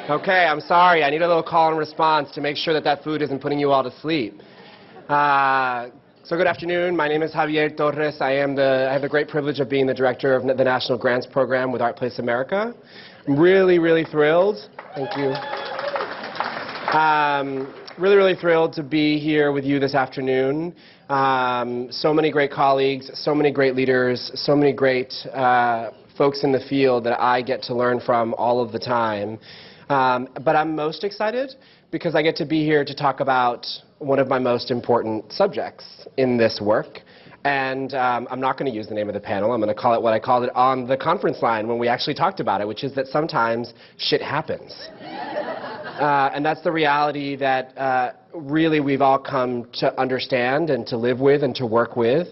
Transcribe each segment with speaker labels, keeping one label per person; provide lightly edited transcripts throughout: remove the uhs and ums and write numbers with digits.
Speaker 1: Okay, I'm sorry. I need a little call and response to make sure that that food isn't putting you all to sleep. So good afternoon. My name is Javier Torres. I have the great privilege of being the director of the National Grants Program with ArtPlace America. I'm really thrilled. Thank you. Really thrilled to be here with you this afternoon. So many great colleagues, so many great leaders, so many great folks in the field that I get to learn from all of the time. But I'm most excited because I get to be here to talk about one of my most important subjects in this work. And I'm not going to use the name of the panel. I'm going to call it what I called it on the conference line when we actually talked about it, which is that sometimes shit happens. And that's the reality that really we've all come to understand and to live with and to work with.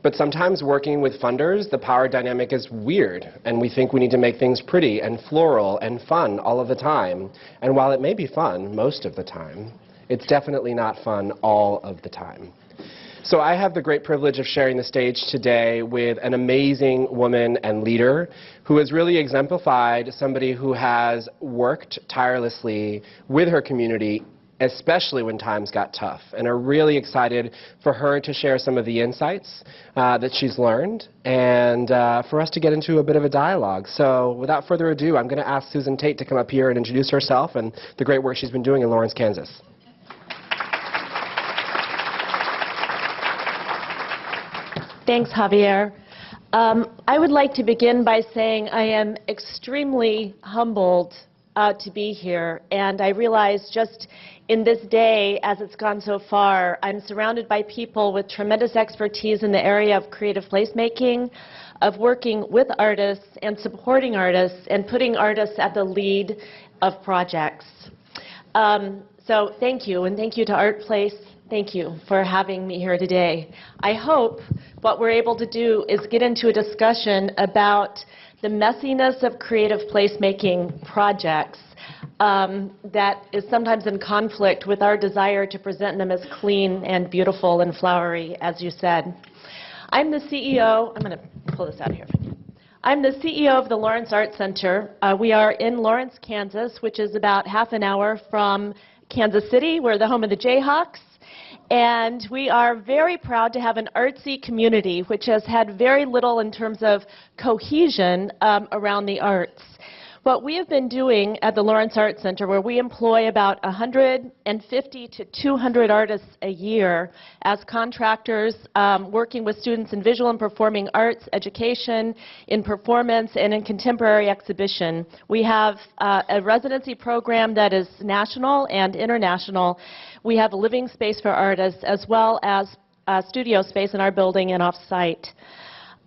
Speaker 1: But sometimes working with funders, the power dynamic is weird, and we think we need to make things pretty and floral and fun all of the time. And while it may be fun most of the time, it's definitely not fun all of the time. So I have the great privilege of sharing the stage today with an amazing woman and leader who has really exemplified somebody who has worked tirelessly with her community, especially when times got tough, and are really excited for her to share some of the insights that she's learned and for us to get into a bit of a dialogue. So without further ado, I'm going to ask Susan Tate to come up here and introduce herself and the great work she's been doing in Lawrence, Kansas.
Speaker 2: Thanks, Javier. I would like to begin by saying I am extremely humbled to be here, and I realize just in this day, as it's gone so far, I'm surrounded by people with tremendous expertise in the area of creative placemaking, of working with artists and supporting artists and putting artists at the lead of projects. So thank you, and thank you to ArtPlace. Thank you for having me here today. I hope what we're able to do is get into a discussion about the messiness of creative placemaking projects that is sometimes in conflict with our desire to present them as clean and beautiful and flowery, as you said. I'm the CEO. I'm going to pull this out here. I'm the CEO of the Lawrence Art Center. We are in Lawrence, Kansas, which is about half an hour from Kansas City. We're the home of the Jayhawks. And we are very proud to have an artsy community which has had very little in terms of cohesion around the arts. What we have been doing at the Lawrence Art Center, where we employ about 150 to 200 artists a year as contractors working with students in visual and performing arts, education, in performance, and in contemporary exhibition. We have a residency program that is national and international. We have a living space for artists as well as studio space in our building and off-site.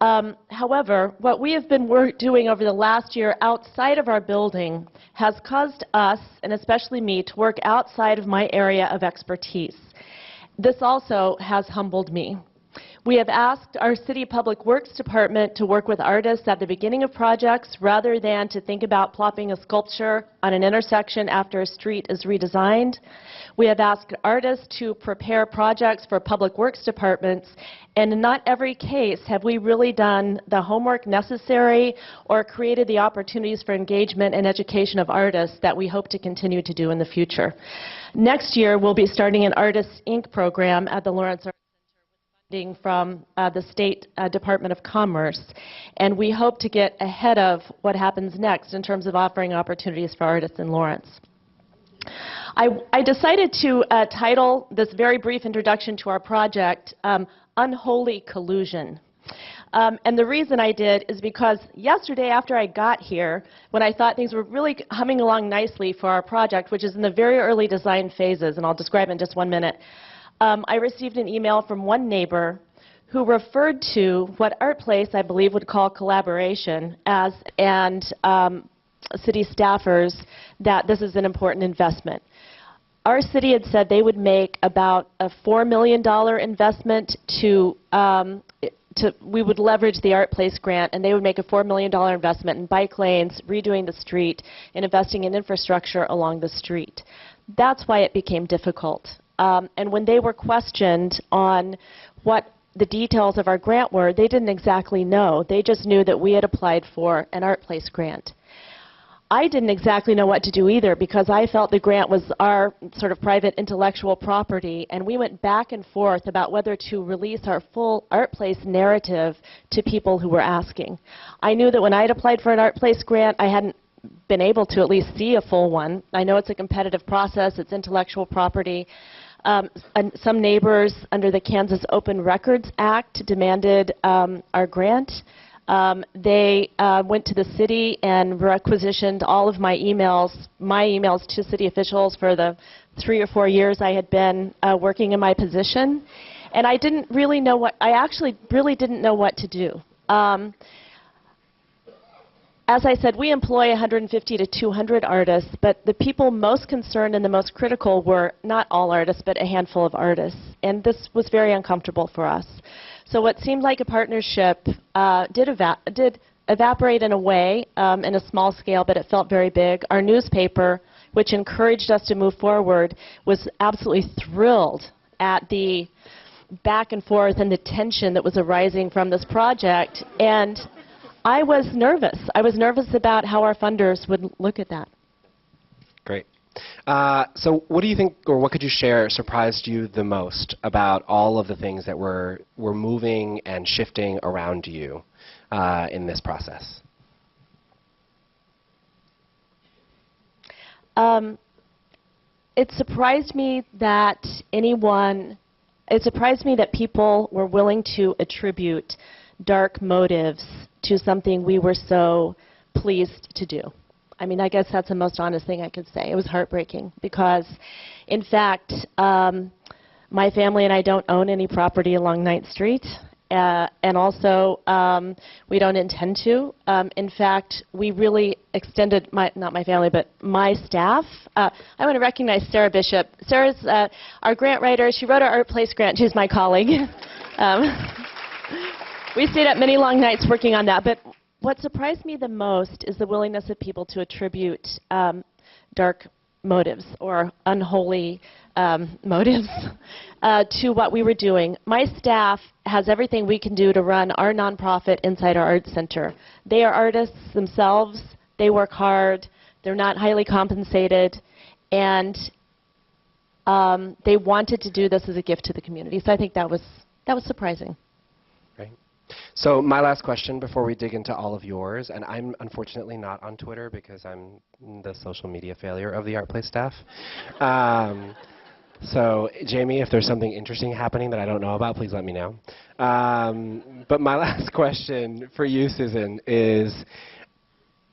Speaker 2: However, what we have been doing over the last year outside of our building has caused us, and especially me, to work outside of my area of expertise. This also has humbled me. We have asked our City Public Works Department to work with artists at the beginning of projects rather than to think about plopping a sculpture on an intersection after a street is redesigned. We have asked artists to prepare projects for public works departments, and in not every case have we really done the homework necessary or created the opportunities for engagement and education of artists that we hope to continue to do in the future. Next year, we'll be starting an Artists, Inc. program at the Lawrence Art Center with funding from the State Department of Commerce, and we hope to get ahead of what happens next in terms of offering opportunities for artists in Lawrence. I decided to title this very brief introduction to our project, Unholy Collusion. And the reason I did is because yesterday after I got here, when I thought things were really humming along nicely for our project, which is in the very early design phases, and I'll describe in just 1 minute, I received an email from one neighbor who referred to what ArtPlace, I believe, would call collaboration as, and city staffers, that this is an important investment. Our city had said they would make about a $4 million investment we would leverage the ArtPlace grant, and they would make a $4 million investment in bike lanes, redoing the street, and investing in infrastructure along the street. That's why it became difficult. And when they were questioned on what the details of our grant were, they didn't exactly know. They just knew that we had applied for an ArtPlace grant. I didn't exactly know what to do either, because I felt the grant was our sort of private intellectual property, and we went back and forth about whether to release our full ArtPlace narrative to people who were asking. I knew that when I had applied for an ArtPlace grant, I hadn't been able to at least see a full one. I know it's a competitive process, it's intellectual property. And some neighbors under the Kansas Open Records Act demanded our grant. They went to the city and requisitioned all of my emails to city officials for the 3 or 4 years I had been working in my position. And I didn't really know I actually really didn't know what to do. As I said, we employ 150 to 200 artists, but the people most concerned and the most critical were not all artists, but a handful of artists. And this was very uncomfortable for us. So what seemed like a partnership did evaporate in a way, in a small scale, but it felt very big. Our newspaper, which encouraged us to move forward, was absolutely thrilled at the back and forth and the tension that was arising from this project. And I was nervous. I was nervous about how our funders would look at that.
Speaker 1: Great. So what do you think, or what could you share, surprised you the most about all of the things that were moving and shifting around you in this process?
Speaker 2: It surprised me that people were willing to attribute dark motives to something we were so pleased to do. I mean, I guess that's the most honest thing I could say. It was heartbreaking because, in fact, my family and I don't own any property along 9th Street, and also we don't intend to. In fact, we really extended, not my family, but my staff. I want to recognize Sarah Bishop. Sarah's our grant writer. She wrote our ArtPlace grant. She's my colleague. We stayed up many long nights working on that. But what surprised me the most is the willingness of people to attribute dark motives or unholy motives to what we were doing. My staff has everything we can do to run our nonprofit inside our art center. They are artists themselves. They work hard. They're not highly compensated. And they wanted to do this as a gift to the community. So I think that was surprising.
Speaker 1: Right. So my last question before we dig into all of yours, and I'm unfortunately not on Twitter because I'm the social media failure of the ArtPlace staff. So Jamie, if there's something interesting happening that I don't know about, please let me know. But my last question for you, Susan, is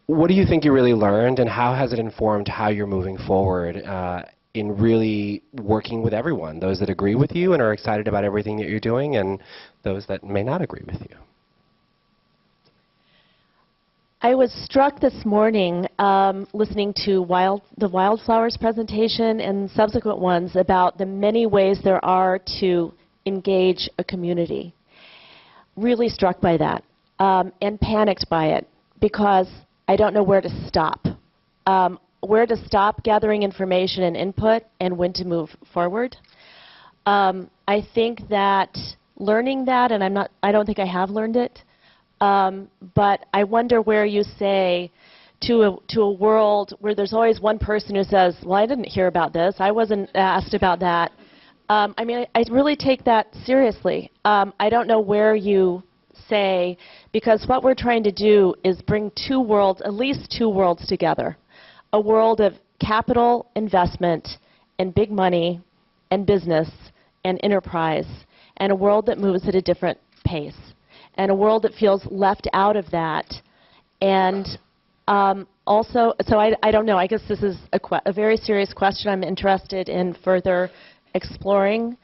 Speaker 1: what do you think you really learned, and how has it informed how you're moving forward in really working with everyone, those that agree with you and are excited about everything that you're doing, and those that may not agree with you?
Speaker 2: I was struck this morning listening to the Wildflowers presentation and subsequent ones about the many ways there are to engage a community. Really struck by that and panicked by it because I don't know where to stop. Where to stop gathering information and input and when to move forward. I think that learning that, and I don't think I have learned it, but I wonder where you say to a world where there's always one person who says, well, I didn't hear about this, I wasn't asked about that. I mean, I really take that seriously. I don't know where you say, because what we're trying to do is bring two worlds, at least two worlds together. A world of capital investment and big money and business and enterprise, and a world that moves at a different pace, and a world that feels left out of that. And also, so I don't know, I guess this is a very serious question I'm interested in further exploring.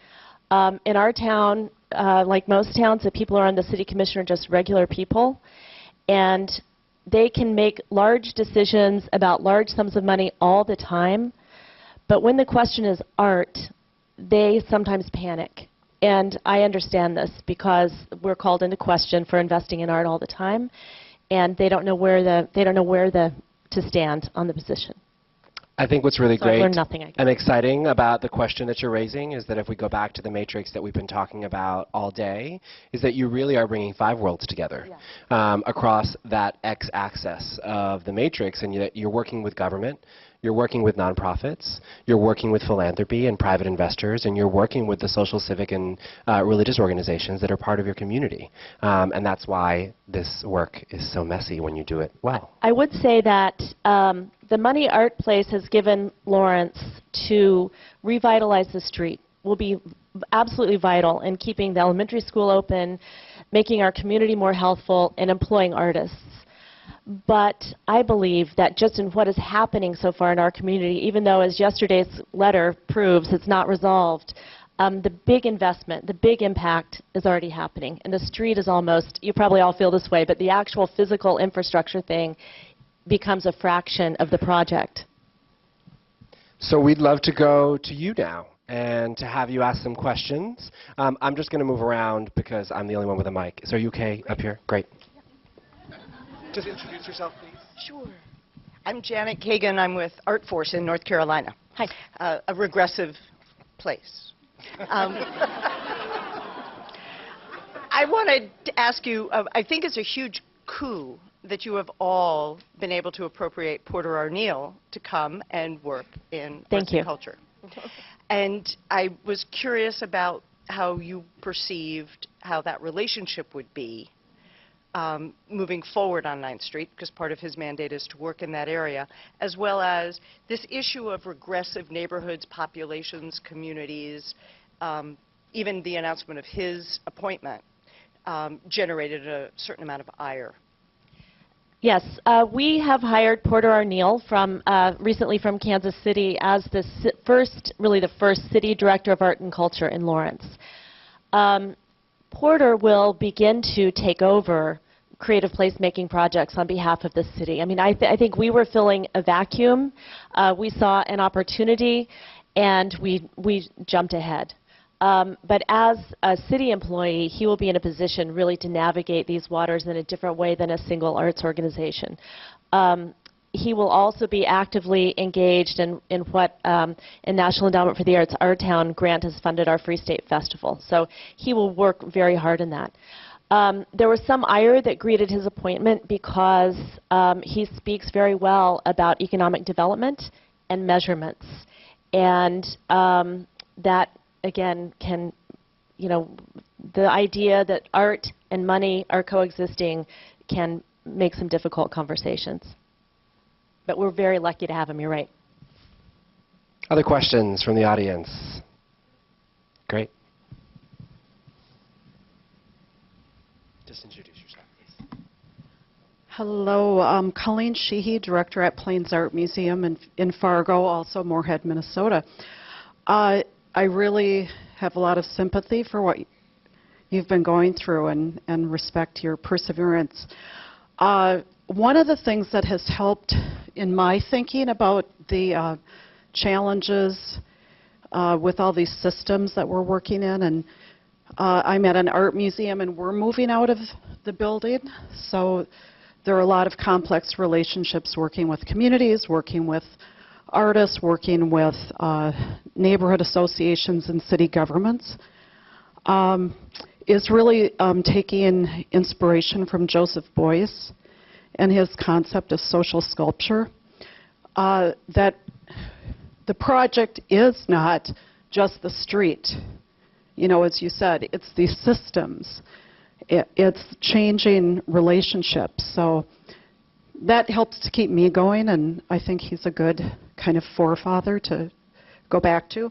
Speaker 2: In our town, like most towns, the people who are on the city commission are just regular people, and they can make large decisions about large sums of money all the time, but when the question is art, they sometimes panic. And I understand this because we're called into question for investing in art all the time, and they don't know where to stand on the position.
Speaker 1: I think what's really
Speaker 2: So I've
Speaker 1: great
Speaker 2: learned nothing, I guess.
Speaker 1: and exciting about the question that you're raising is that if we go back to the matrix that we've been talking about all day, is that you really are bringing 5 worlds together across that x-axis of the matrix, and you're working with government, you're working with nonprofits, you're working with philanthropy and private investors, and you're working with the social, civic, and religious organizations that are part of your community. And that's why this work is so messy when you do it well.
Speaker 2: I would say that the money ArtPlace has given Lawrence to revitalize the street will be absolutely vital in keeping the elementary school open, making our community more healthful, and employing artists. But I believe that just in what is happening so far in our community, even though, as yesterday's letter proves, it's not resolved, the big investment, the big impact is already happening. And the street is almost, you probably all feel this way, but the actual physical infrastructure thing becomes a fraction of the project.
Speaker 1: So we'd love to go to you now and to have you ask some questions. I'm just going to move around because I'm the only one with a mic. So are you okay up here? Great. Just introduce yourself, please.
Speaker 3: Sure. I'm Janet Kagan. I'm with ArtForce in North Carolina.
Speaker 2: Hi.
Speaker 3: A regressive place. I wanted to ask you, I think it's a huge coup that you have all been able to appropriate Porter Arneal to come and work in arts and culture. And I was curious about how you perceived how that relationship would be moving forward on 9th Street, because part of his mandate is to work in that area, as well as this issue of regressive neighborhoods, populations, communities. Even the announcement of his appointment generated a certain amount of ire.
Speaker 2: Yes, we have hired Porter Arneal from recently from Kansas City as the really the first city director of art and culture in Lawrence. Porter will begin to take over creative placemaking projects on behalf of the city. I mean, I think we were filling a vacuum. We saw an opportunity, and we jumped ahead. But as a city employee, he will be in a position really to navigate these waters in a different way than a single arts organization. He will also be actively engaged in what in National Endowment for the Arts, our town grant has funded our Free State Festival. So he will work very hard in that. There was some ire that greeted his appointment because he speaks very well about economic development and measurements. And that, again, can, you know, the idea that art and money are coexisting can make some difficult conversations. But we're very lucky to have him, you're right.
Speaker 1: Other questions from the audience? Great. Just introduce yourself, please.
Speaker 4: Hello, Colleen Sheehy, Director at Plains Art Museum in Fargo, also Moorhead, Minnesota. I really have a lot of sympathy for what you've been going through and respect your perseverance. One of the things that has helped in my thinking about the challenges with all these systems that we're working in, and I'm at an art museum and we're moving out of the building, so there are a lot of complex relationships working with communities, working with artists, working with neighborhood associations and city governments, is really taking inspiration from Joseph Beuys and his concept of social sculpture, that the project is not just the street. You know, as you said, it's these systems. It's changing relationships. So that helps to keep me going, and I think he's a good kind of forefather to go back to.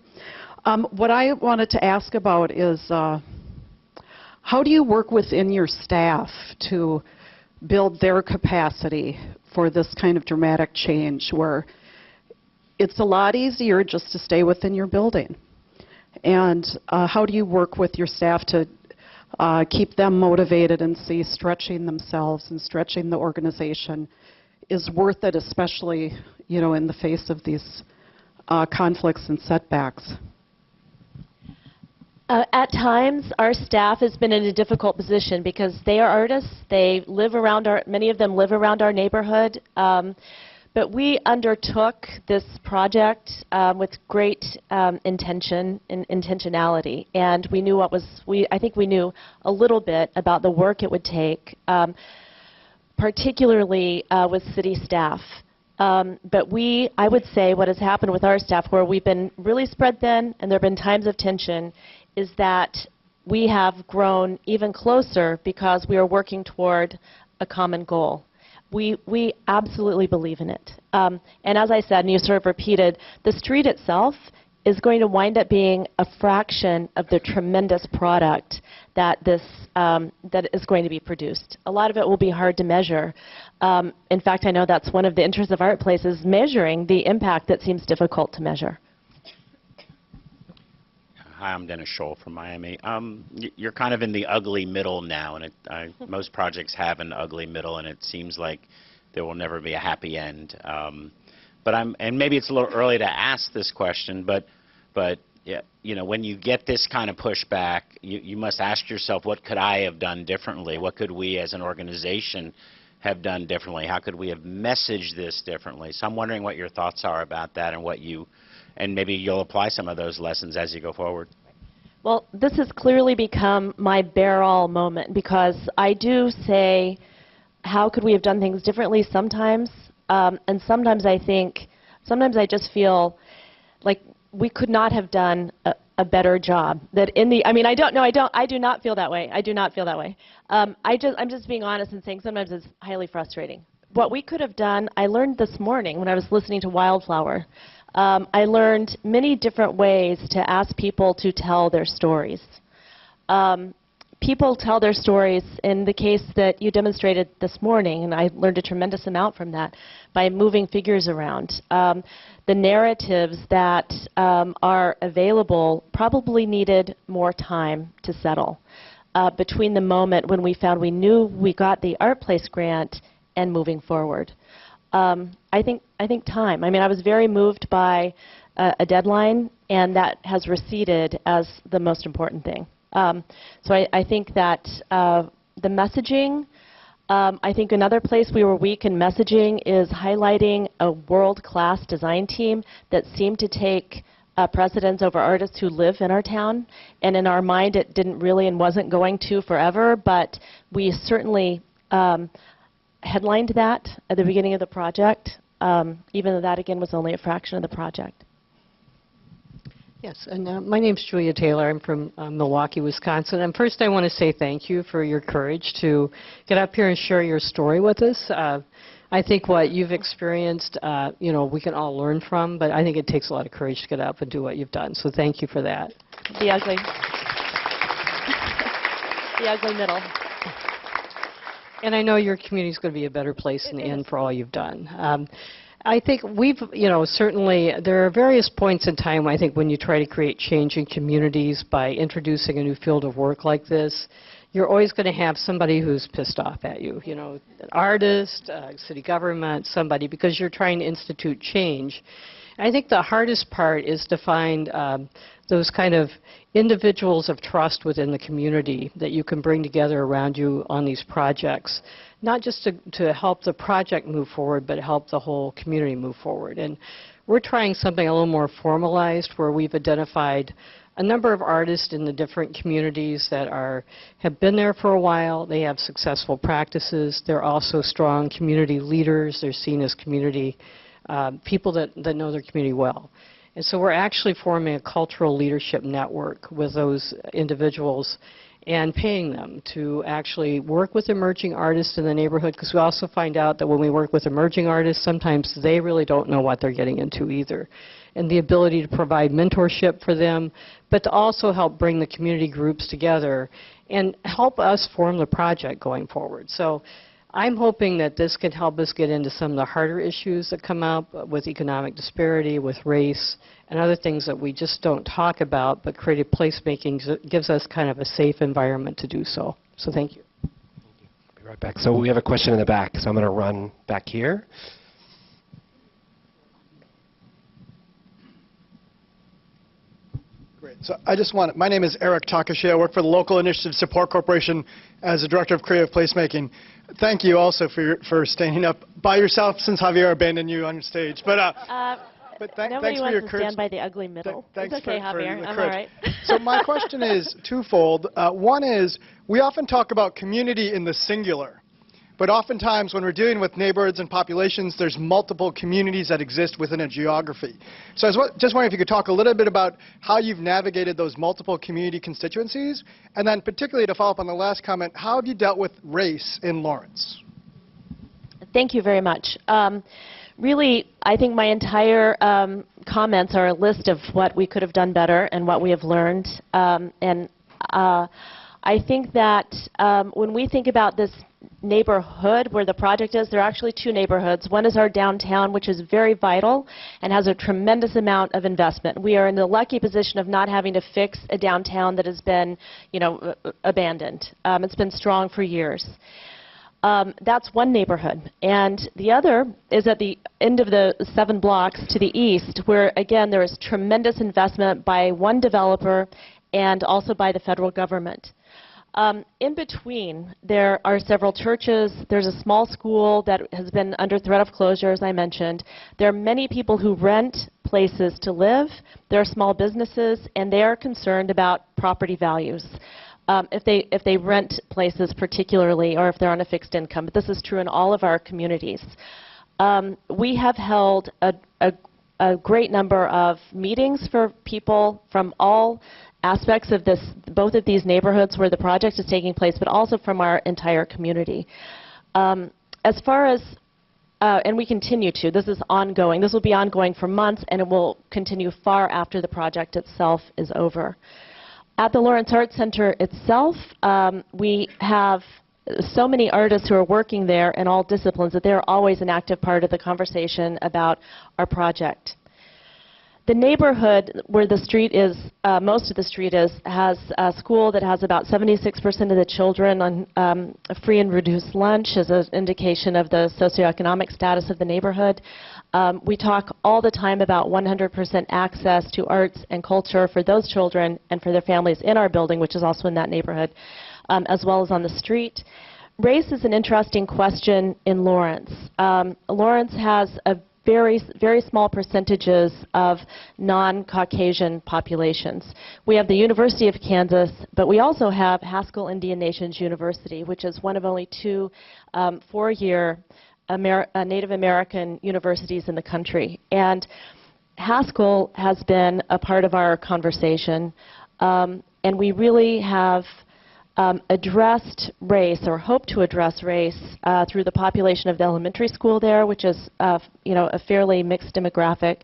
Speaker 4: What I wanted to ask about is how do you work within your staff to build their capacity for this kind of dramatic change where it's a lot easier just to stay within your building? And how do you work with your staff to keep them motivated and see stretching themselves and stretching the organization is worth it, especially, you know, in the face of these conflicts and setbacks?
Speaker 2: At times, our staff has been in a difficult position because they are artists. They live around many of them live around our neighborhood. But we undertook this project with great intention and intentionality, and we knew I think we knew a little bit about the work it would take, particularly with city staff. But I would say what has happened with our staff, where we've been really spread thin and there have been times of tension, is that we have grown even closer because we are working toward a common goal. We absolutely believe in it. And as I said, and you sort of repeated, the street itself is going to wind up being a fraction of the tremendous product that that is going to be produced. A lot of it will be hard to measure. In fact, I know that's one of the interests of ArtPlace, is measuring the impact that seems difficult to measure.
Speaker 5: Hi, I'm Dennis Scholl from Miami. You're kind of in the ugly middle now, and most projects have an ugly middle, and it seems like there will never be a happy end. And maybe it's a little early to ask this question, but yeah, you know, when you get this kind of pushback, you must ask yourself, what could I have done differently? What could we as an organization have done differently? How could we have messaged this differently? So I'm wondering what your thoughts are about that, and maybe you'll apply some of those lessons as you go forward.
Speaker 2: Well, this has clearly become my bear-all moment, because I do say, how could we have done things differently sometimes? And sometimes I just feel like we could not have done a better job. I do not feel that way. I do not feel that way. I'm just being honest and saying sometimes it's highly frustrating. What we could have done, I learned this morning when I was listening to Wildflower. I learned many different ways to ask people to tell their stories. People tell their stories in the case that you demonstrated this morning, and I learned a tremendous amount from that, by moving figures around. The narratives that are available probably needed more time to settle between the moment when we knew we got the ArtPlace grant and moving forward. I think time. I mean, I was very moved by a deadline, and that has receded as the most important thing. So I think that the messaging, I think another place we were weak in messaging is highlighting a world-class design team that seemed to take precedence over artists who live in our town. And in our mind, it didn't really and wasn't going to forever, but we certainly headlined that at the beginning of the project, even though that, again, was only a fraction of the project.
Speaker 6: Yes, and my name's Julia Taylor. I'm from Milwaukee, Wisconsin. And first I want to say thank you for your courage to get up here and share your story with us. I think what you've experienced, you know, we can all learn from, but I think it takes a lot of courage to get up and do what you've done. So thank you for that.
Speaker 2: The ugly. The ugly middle.
Speaker 6: And I know your community is going to be a better place in the end for all you've done. I think certainly there are various points in time, I think, when you try to create change in communities by introducing a new field of work like this. You're always going to have somebody who's pissed off at you, you know, an artist, city government, somebody, because you're trying to institute change. I think the hardest part is to find those kind of individuals of trust within the community that you can bring together around you on these projects, not just to help the project move forward, but help the whole community move forward. And we're trying something a little more formalized, where we've identified a number of artists in the different communities that have been there for a while. They have successful practices. They're also strong community leaders. They're seen as community people that know their community well. And so we're actually forming a cultural leadership network with those individuals and paying them to actually work with emerging artists in the neighborhood, because we also find out that when we work with emerging artists, sometimes they really don't know what they're getting into either. And the ability to provide mentorship for them, but to also help bring the community groups together and help us form the project going forward. So I'm hoping that this can help us get into some of the harder issues that come up with economic disparity, with race, and other things that we just don't talk about, but creative placemaking gives us kind of a safe environment to do so. So thank you.
Speaker 1: I'll be right back. So we have a question in the back, so I'm going to run back here.
Speaker 7: So my name is Eric Takashi. I work for the Local Initiative Support Corporation as the Director of Creative Placemaking. Thank you also for standing up by yourself since Javier abandoned you on stage. But
Speaker 2: nobody
Speaker 7: thanks for
Speaker 2: wants
Speaker 7: your
Speaker 2: to
Speaker 7: courage.
Speaker 2: stand by the ugly middle.
Speaker 7: Thanks
Speaker 2: It's okay,
Speaker 7: for
Speaker 2: Javier.
Speaker 7: the
Speaker 2: I'm
Speaker 7: courage.
Speaker 2: all right.
Speaker 7: So my question is twofold. One is, we often talk about community in the singular. But oftentimes, when we're dealing with neighborhoods and populations, there's multiple communities that exist within a geography. So I was just wondering if you could talk a little bit about how you've navigated those multiple community constituencies, and then particularly to follow up on the last comment, how have you dealt with race in Lawrence?
Speaker 2: Thank you very much. Really, I think my entire comments are a list of what we could have done better and what we have learned. I think that when we think about this neighborhood where the project is, there are actually two neighborhoods. One is our downtown, which is very vital and has a tremendous amount of investment. We are in the lucky position of not having to fix a downtown that has been, abandoned. It's been strong for years. That's one neighborhood. And the other is at the end of the 7 blocks to the east, where, again, there is tremendous investment by one developer and also by the federal government. In between, there are several churches. There's a small school that has been under threat of closure, as I mentioned. There are many people who rent places to live. There are small businesses, and they are concerned about property values. If they rent places particularly, or if they're on a fixed income. But this is true in all of our communities. We have held a great number of meetings for people from all aspects of both of these neighborhoods where the project is taking place, but also from our entire community. As far as, and we continue to, this is ongoing. This will be ongoing for months, and it will continue far after the project itself is over. At the Lawrence Arts Center itself, we have so many artists who are working there in all disciplines that they're always an active part of the conversation about our project. The neighborhood where the street is, most of the street is, has a school that has about 76% of the children on free and reduced lunch as an indication of the socioeconomic status of the neighborhood. We talk all the time about 100% access to arts and culture for those children and for their families in our building, which is also in that neighborhood, as well as on the street. Race is an interesting question in Lawrence. Lawrence has a very small percentages of non-Caucasian populations. We have the University of Kansas, but we also have Haskell Indian Nations University, which is one of only 2 4-year Native American universities in the country. And Haskell has been a part of our conversation, and we really have addressed race, or hope to address race, through the population of the elementary school there, which is a fairly mixed demographic,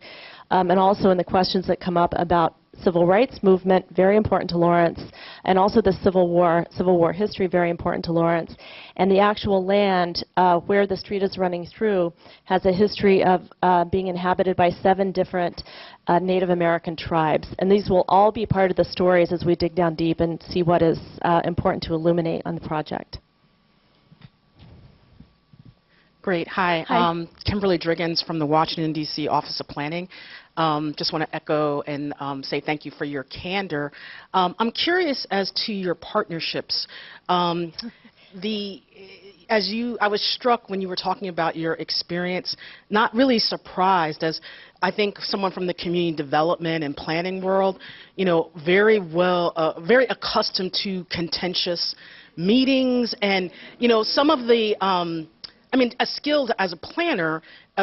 Speaker 2: and also in the questions that come up about civil rights movement, very important to Lawrence, and also the Civil War history, very important to Lawrence. And the actual land where the street is running through has a history of being inhabited by 7 different Native American tribes. And these will all be part of the stories as we dig down deep and see what is important to illuminate on the project.
Speaker 8: Great. Hi. Kimberly Driggins from the Washington, D.C. Office of Planning. Just want to echo and say thank you for your candor. I'm curious as to your partnerships. I was struck when you were talking about your experience, not really surprised, as I think someone from the community development and planning world, very accustomed to contentious meetings, and some of the a skill as a planner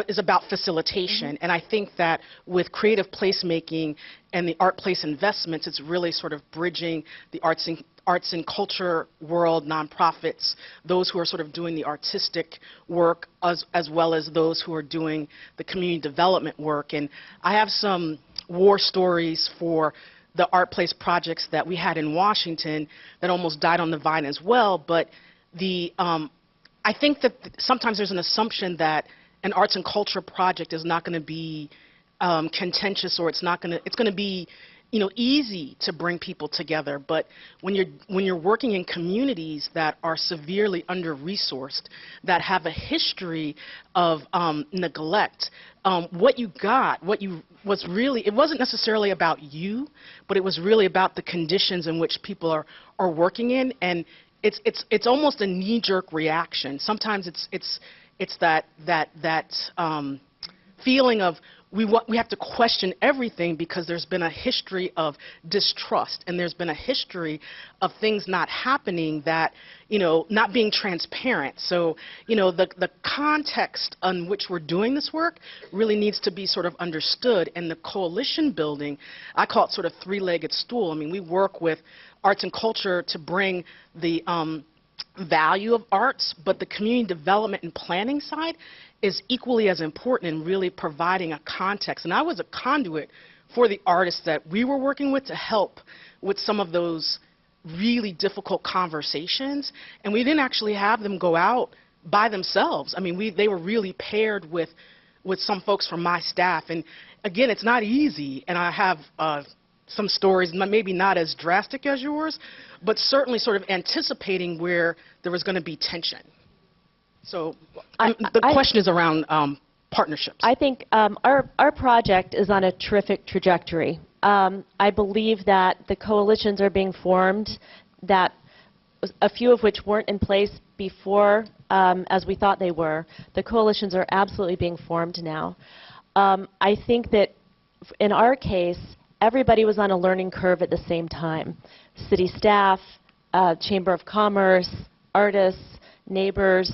Speaker 8: is about facilitation, and I think that with creative placemaking and the ArtPlace investments, it's really sort of bridging the arts and culture world, nonprofits, those who are sort of doing the artistic work, as well as those who are doing the community development work. And I have some war stories for the ArtPlace projects that we had in Washington that almost died on the vine as well, but I think that sometimes there's an assumption that an arts and culture project is not going to be contentious, or it's going to be easy to bring people together. But when you're working in communities that are severely under-resourced, that have a history of neglect, what you got, it wasn't necessarily about you, but it was really about the conditions in which people are working in. And it's almost a knee-jerk reaction. Sometimes it's that feeling of we have to question everything because there's been a history of distrust, and there's been a history of things not happening, that, not being transparent. So, the context on which we're doing this work really needs to be sort of understood. And the coalition building, I call it sort of three-legged stool. I mean, we work with arts and culture to bring the value of arts, but the community development and planning side is equally as important in really providing a context. And I was a conduit for the artists that we were working with to help with some of those really difficult conversations. And we didn't actually have them go out by themselves. I mean, they were really paired with some folks from my staff. And again, it's not easy. And I have some stories, maybe not as drastic as yours, but certainly sort of anticipating where there was going to be tension. So the question is around partnerships.
Speaker 2: I think our project is on a terrific trajectory. I believe that the coalitions are being formed, that a few of which weren't in place before as we thought they were. The coalitions are absolutely being formed now. I think that in our case, everybody was on a learning curve at the same time. City staff, Chamber of Commerce, artists, neighbors.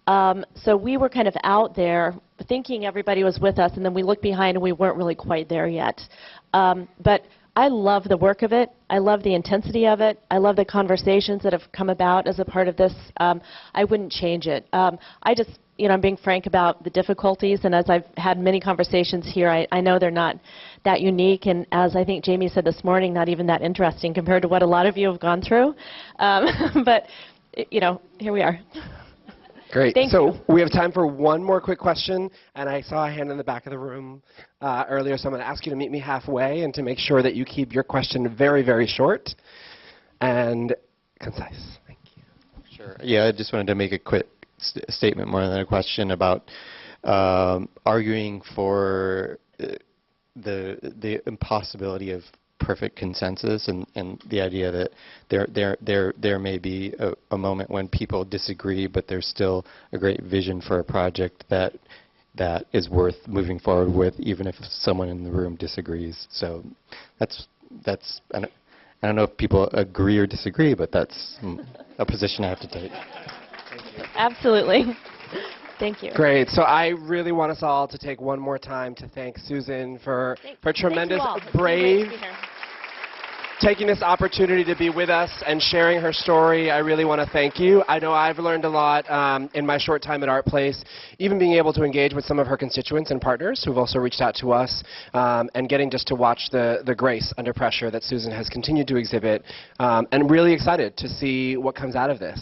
Speaker 2: So we were kind of out there thinking everybody was with us, and then we looked behind and we weren't really quite there yet. But I love the work of it. I love the intensity of it. I love the conversations that have come about as a part of this. I wouldn't change it. I just, I'm being frank about the difficulties, and as I've had many conversations here, I know they're not that unique, and as I think Jamie said this morning, not even that interesting compared to what a lot of you have gone through. But, here we are.
Speaker 1: Great.
Speaker 2: Thank
Speaker 1: so
Speaker 2: you.
Speaker 1: We have time for one more quick question, and I saw a hand in the back of the room earlier, so I'm going to ask you to meet me halfway and to make sure that you keep your question very, very short and concise. Thank you.
Speaker 9: Sure. Yeah, I just wanted to make a quick statement more than a question about arguing for the impossibility of perfect consensus, and the idea that there may be a moment when people disagree, but there's still a great vision for a project that is worth moving forward with, even if someone in the room disagrees. So that's I don't know if people agree or disagree, but that's a position I have to take.
Speaker 2: Absolutely. Thank you.
Speaker 1: Great. So I really want us all to take one more time to thank Susan for tremendous, brave, taking this opportunity to be with us and sharing her story. I really want to thank you. I know I've learned a lot in my short time at ArtPlace, even being able to engage with some of her constituents and partners who've also reached out to us, and getting just to watch the grace under pressure that Susan has continued to exhibit, and really excited to see what comes out of this.